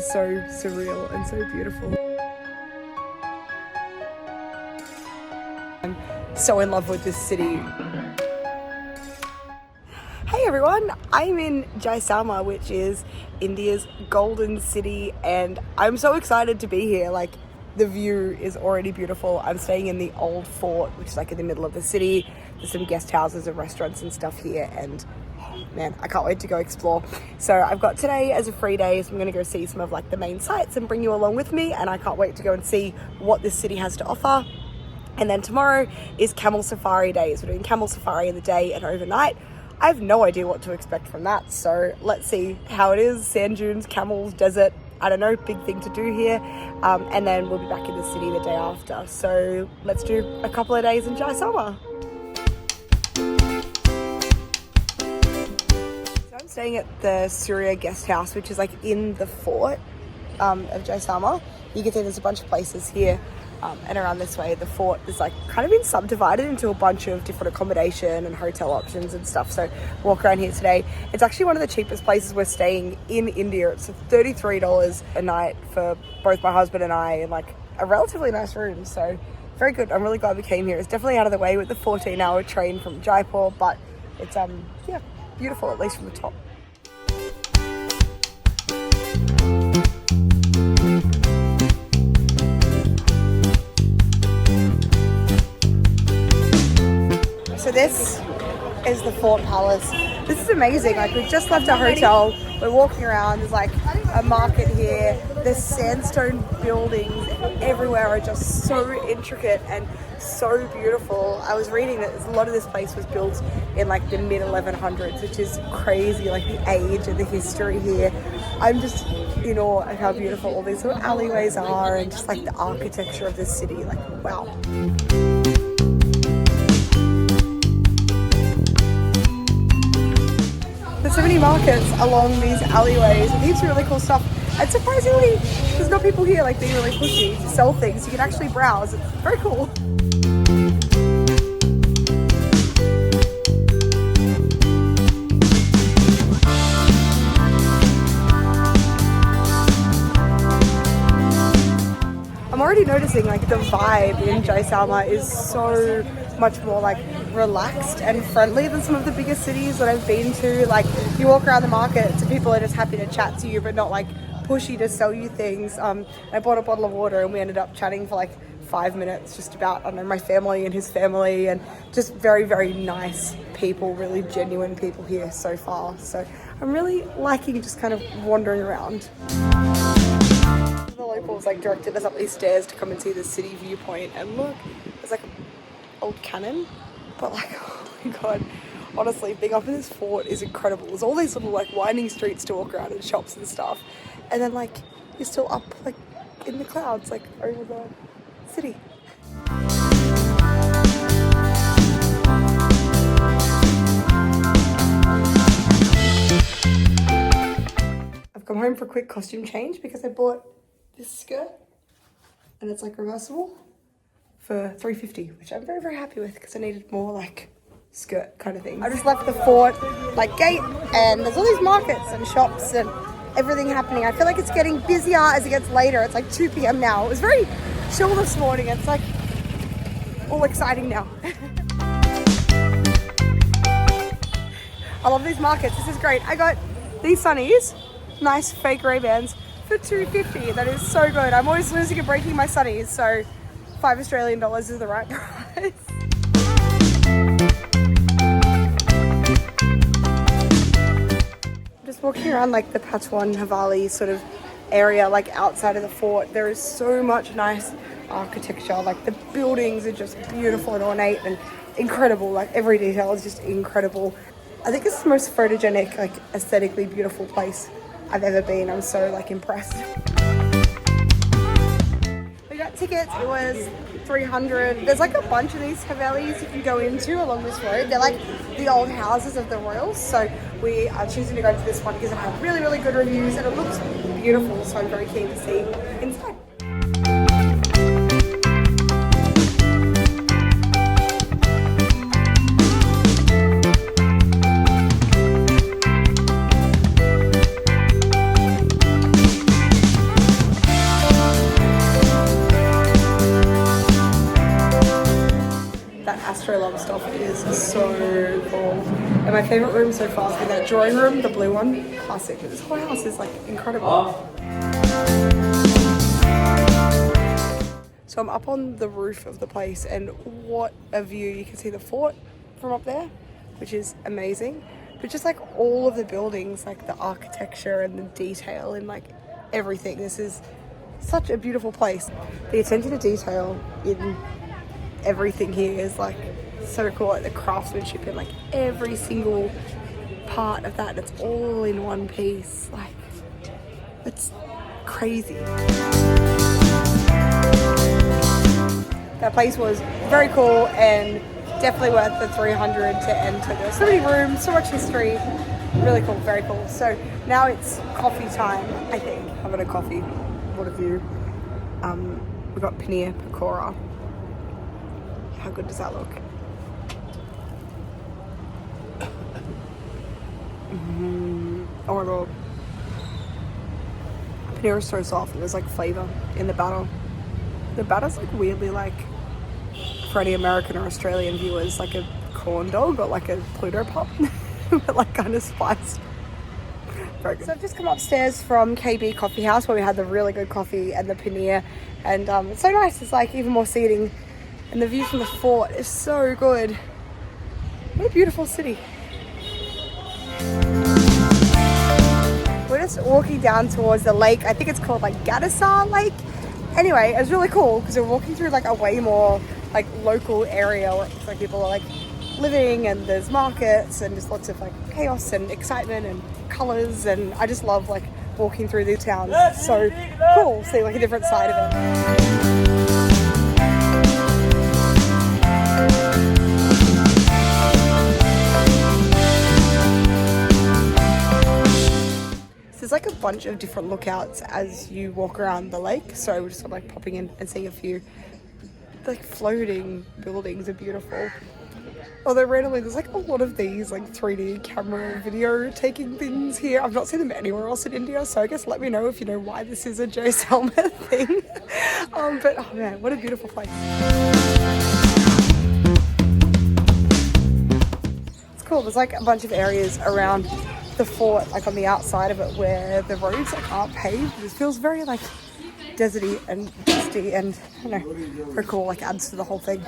is so surreal and so beautiful. I'm so in love with this city. Hey everyone, I'm in Jaisalmer, which is India's golden city, and I'm so excited to be here. Like, the view is already beautiful. I'm staying in the old fort, which is like in the middle of the city. There's some guest houses and restaurants and stuff here, and man, I can't wait to go explore. So I've got today as a free day, so I'm going to go see some of like the main sites and bring you along with me, and I can't wait to go and see what this city has to offer. And then tomorrow is Camel Safari days. We're doing Camel Safari in the day and overnight. I have no idea what to expect from that, so let's see how it is. Sand dunes, camels, desert, I don't know, big thing to do here. And then we'll be back in the city the day after. So let's do a couple of days in Jaisalmer. So I'm staying at the Surya guest house, which is like in the fort of Jaisalmer. You can see there's a bunch of places here. And around this way, the fort is like kind of been subdivided into a bunch of different accommodation and hotel options and stuff. So walk around here today. It's actually one of the cheapest places we're staying in India. It's $33 a night for both my husband and I, in like a relatively nice room. So very good. I'm really glad we came here. It's definitely out of the way with the 14-hour train from Jaipur, but it's yeah, beautiful, at least from the top. So this is the Fort Palace. This is amazing. Like, we've just left our hotel. We're walking around. There's like a market here. The sandstone buildings everywhere are just so intricate and so beautiful. I was reading that a lot of this place was built in like the mid 1100s, which is crazy, like the age and the history here. I'm just in awe at how beautiful all these little alleyways are, and just like the architecture of this city. Like, wow. There's so many markets along these alleyways and heaps of really cool stuff. And surprisingly, there's not people here like being really pushy to sell things. You can actually browse. It's very cool. I'm already noticing like the vibe in Jaisalmer is so much more like relaxed and friendly than some of the biggest cities that I've been to. Like, you walk around the markets and people are just happy to chat to you, but not like pushy to sell you things. I bought a bottle of water and we ended up chatting for like 5 minutes just about, I don't know, my family and his family, and just very, very nice people, really genuine people here so far. So I'm really liking just kind of wandering around. The locals like directed us up these stairs to come and see the city viewpoint, and look, there's like an old cannon, but like, oh my god, honestly, being up in this fort is incredible. There's all these little like winding streets to walk around and shops and stuff, and then like you're still up like in the clouds, like over the city. I've come home for a quick costume change because I bought this skirt, and it's like reversible for $3.50, which I'm very, very happy with because I needed more like skirt kind of thing. I just left the fort like gate, and there's all these markets and shops and everything happening. I feel like it's getting busier as it gets later. It's like 2 p.m. now. It was very chill this morning. It's like all exciting now. I love these markets. This is great. I got these sunnies, nice fake Ray-Bans, for $2.50. That is so good. I'm always losing and breaking my sunnies, so $5 Australian is the right price. Just walking around like the Patwa Haveli sort of area, like outside of the fort, there is so much nice architecture. Like, the buildings are just beautiful and ornate and incredible. Like, every detail is just incredible. I think it's the most photogenic, like aesthetically beautiful place I've ever been. I'm so like impressed. We got tickets. It was $300. There's like a bunch of these Havelis you can go into along this road. They're like the old houses of the royals. So we are choosing to go to this one because it had really, really good reviews and it looks beautiful. So I'm very keen to see inside. Astro-Love stuff is so cool. And my favourite room so far has been that drawing room, the blue one. Classic. This whole house is like incredible. So I'm up on the roof of the place, and what a view. You can see the fort from up there, which is amazing. But just like all of the buildings, like the architecture and the detail and like everything. This is such a beautiful place. The attention to detail in everything here is like so cool. Like the craftsmanship in like every single part of that. It's all in one piece. Like, it's crazy. That place was very cool and definitely worth the 300 to enter. There's so many rooms, so much history. Really cool, very cool. So now it's coffee time, I think. Having a coffee. What a view. We've got paneer pakora. How good does that look? Oh my god. Paneer is so soft and there's like flavour in the batter. The batter's like weirdly like, for any American or Australian viewers, like a corn dog or like a Pluto Pop, but like kind of spiced. Very good. So I've just come upstairs from KB Coffee House where we had the really good coffee and the paneer, and it's so nice. It's like even more seating, and the view from the fort is so good. What a beautiful city. We're just walking down towards the lake. I think it's called like Gadisar Lake. Anyway, it was really cool because we're walking through like a way more like local area where it's like people are like living, and there's markets and just lots of like chaos and excitement and colours, and I just love like walking through these towns. It's so cool seeing like a different side of it. There's like a bunch of different lookouts as you walk around the lake, so we're just sort of like popping in and seeing a few. Like floating buildings are beautiful. Although randomly there's like a lot of these like 3D camera video taking things here. I've not seen them anywhere else in India, so I guess let me know if you know why this is a Jaisalmer thing. But oh man, what a beautiful place. It's cool. There's like a bunch of areas around the fort, like on the outside of it, where the roads like aren't paved. It feels very like deserty and dusty, and I don't know, very cool, like adds to the whole thing.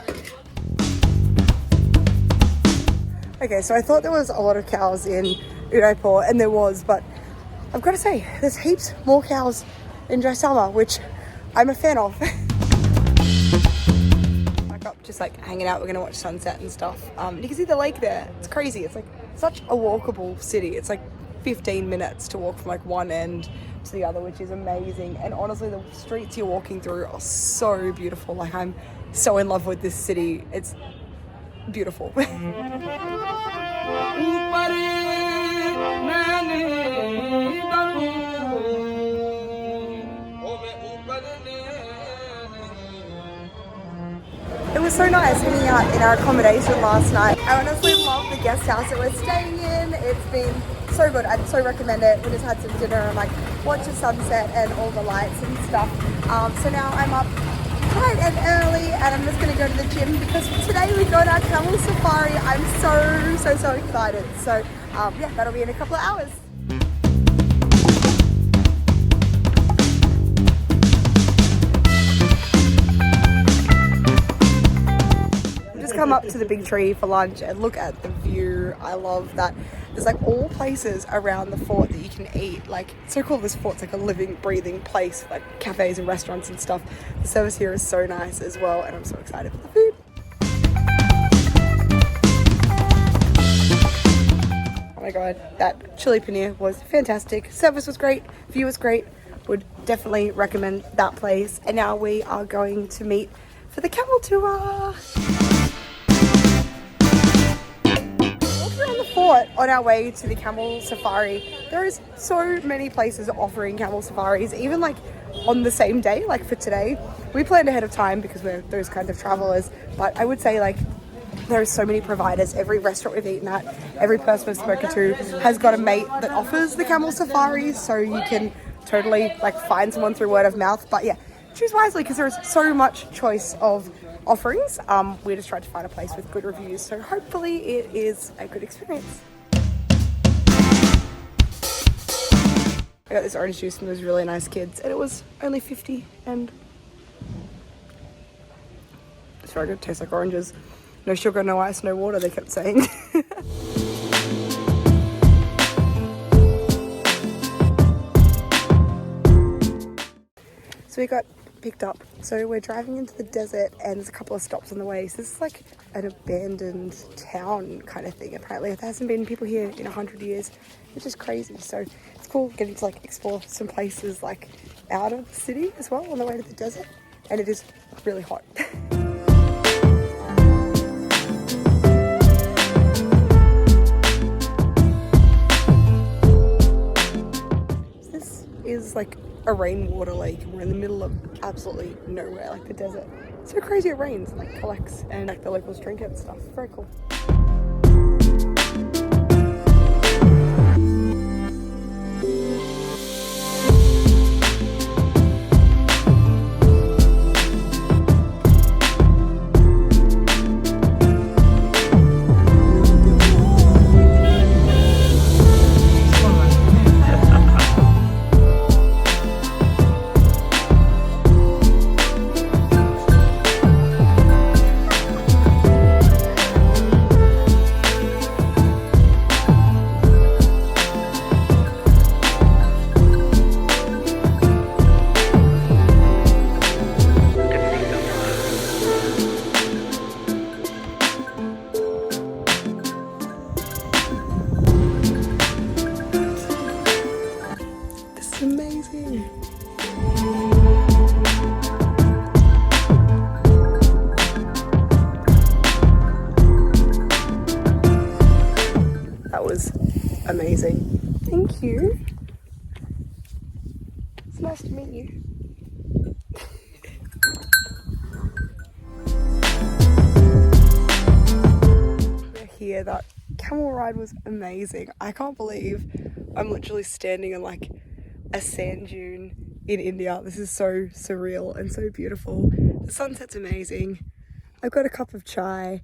Okay, so I thought there was a lot of cows in Udaipur, and there was, but I've got to say, there's heaps more cows in Jaisalmer, which I'm a fan of. Back up, just like hanging out, we're gonna watch sunset and stuff. You can see the lake there. It's crazy. It's like such a walkable city. It's like 15 minutes to walk from like one end to the other, which is amazing. And honestly, the streets you're walking through are so beautiful. Like, I'm so in love with this city. It's beautiful. It was so nice hanging out in our accommodation last night. I honestly love the guest house that we're staying in. It's been so good. I'd so recommend it. We just had some dinner and like watch the sunset and all the lights and stuff. So now I'm up bright and early, and I'm just going to go to the gym because today we got our Camel Safari. I'm so excited. So yeah, that'll be in a couple of hours. Come up to the big tree for lunch and look at the view. I love that there's like all places around the fort that you can eat. Like, it's so cool. This fort's like a living, breathing place, like cafes and restaurants and stuff. The service here is so nice as well, and I'm so excited for the food. Oh my god, that chili paneer was fantastic. Service was great, view was great. Would definitely recommend that place. And now we are going to meet for the camel tour. Fort on our way to the Camel Safari. There is so many places offering camel safaris, even like on the same day. Like for today, we planned ahead of time because we're those kinds of travelers, but I would say like there are so many providers. Every restaurant we've eaten at, every person we've spoken to has got a mate that offers the camel safaris, so you can totally like find someone through word of mouth. But yeah, choose wisely because there is so much choice of offerings. We just tried to find a place with good reviews, so hopefully it is a good experience. I got this orange juice from those really nice kids and it was only 50 and it's very good. It tastes like oranges. No sugar, no ice, no water, they kept saying. So we got picked up. So we're driving into the desert and there's a couple of stops on the way. So this is like an abandoned town kind of thing. Apparently there hasn't been people here in 100 years, which is crazy. So it's cool getting to like explore some places like out of the city as well on the way to the desert. And it is really hot. This is like a rainwater lake and we're in the middle of absolutely nowhere, like the desert. It's so crazy, it rains and like collects and like the locals drink it and stuff. Very cool. Amazing. Thank you. It's nice to meet you. We're here. That camel ride was amazing. I can't believe I'm literally standing on like a sand dune in India. This is so surreal and so beautiful. The sunset's amazing. I've got a cup of chai.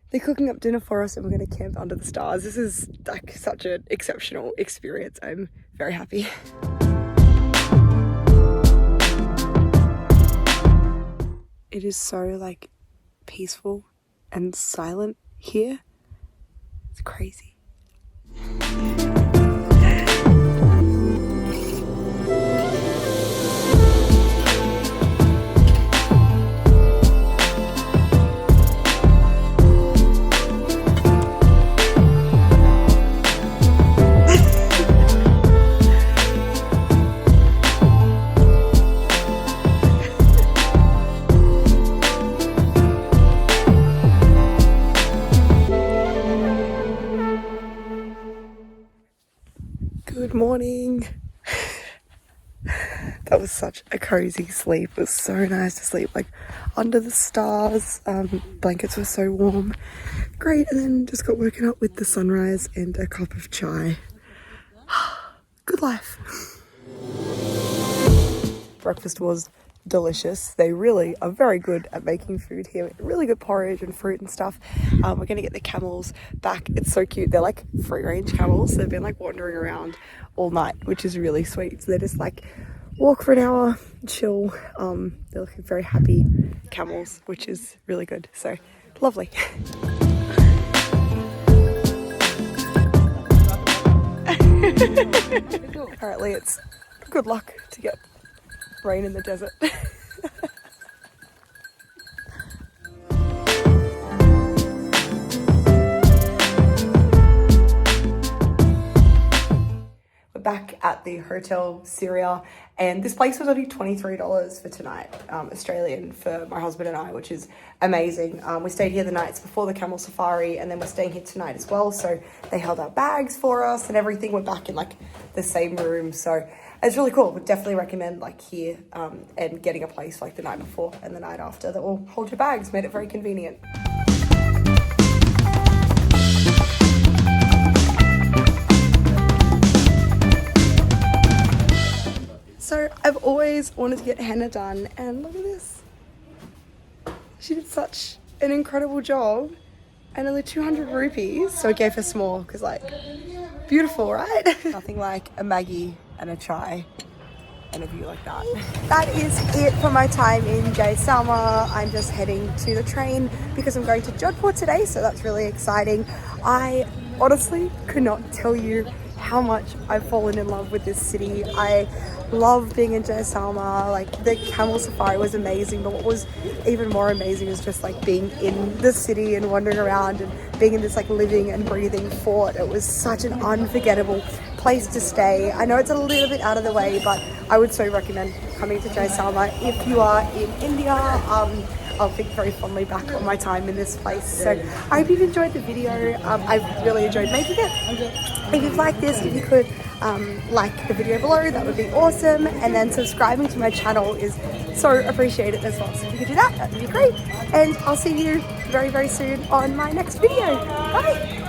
They're cooking up dinner for us and we're going to camp under the stars. This is like such an exceptional experience. I'm very happy. It is so like peaceful and silent here. It's crazy. Good morning. That was such a cozy sleep. It was so nice to sleep like under the stars. Blankets were so warm. Great. And then just got woken up with the sunrise and a cup of chai. Good life. Breakfast was delicious. They really are very good at making food here. Really good porridge and fruit and stuff. We're gonna get the camels back. It's so cute. They're like free range camels. They've been like wandering around all night, which is really sweet. So they're just like walk for an hour, chill. They're looking very happy camels, which is really good. So lovely. Apparently it's good luck to get rain in the desert. We're back at the Hotel Syria and this place was only $23 for tonight, Australian for my husband and I, which is amazing. We stayed here the nights before the Camel Safari and then we're staying here tonight as well. So they held our bags for us and everything. We're back in like the same room. So it's really cool. Would definitely recommend like here and getting a place like the night before and the night after that will hold your bags. Made it very convenient. So I've always wanted to get henna done, and look at this. She did such an incredible job, and only 200 rupees. So I gave her small because, like, beautiful, right? Nothing like a Maggie and a chai and a view like that. That is it for my time in Jaisalmer. I'm just heading to the train because I'm going to Jodhpur today, so that's really exciting. I honestly could not tell you how much I've fallen in love with this city. I love being in Jaisalmer. Like, the Camel Safari was amazing, but what was even more amazing is just like being in the city and wandering around and being in this like living and breathing fort. It was such an unforgettable place to stay. I know it's a little bit out of the way, but I would so recommend coming to Jaisalmer if you are in India. I'll think very fondly back on my time in this place. So I hope you've enjoyed the video. I've really enjoyed making it. If you've liked this, if you could like the video below, that would be awesome. And then subscribing to my channel is so appreciated as well. So if you could do that, that would be great. And I'll see you very, very soon on my next video. Bye!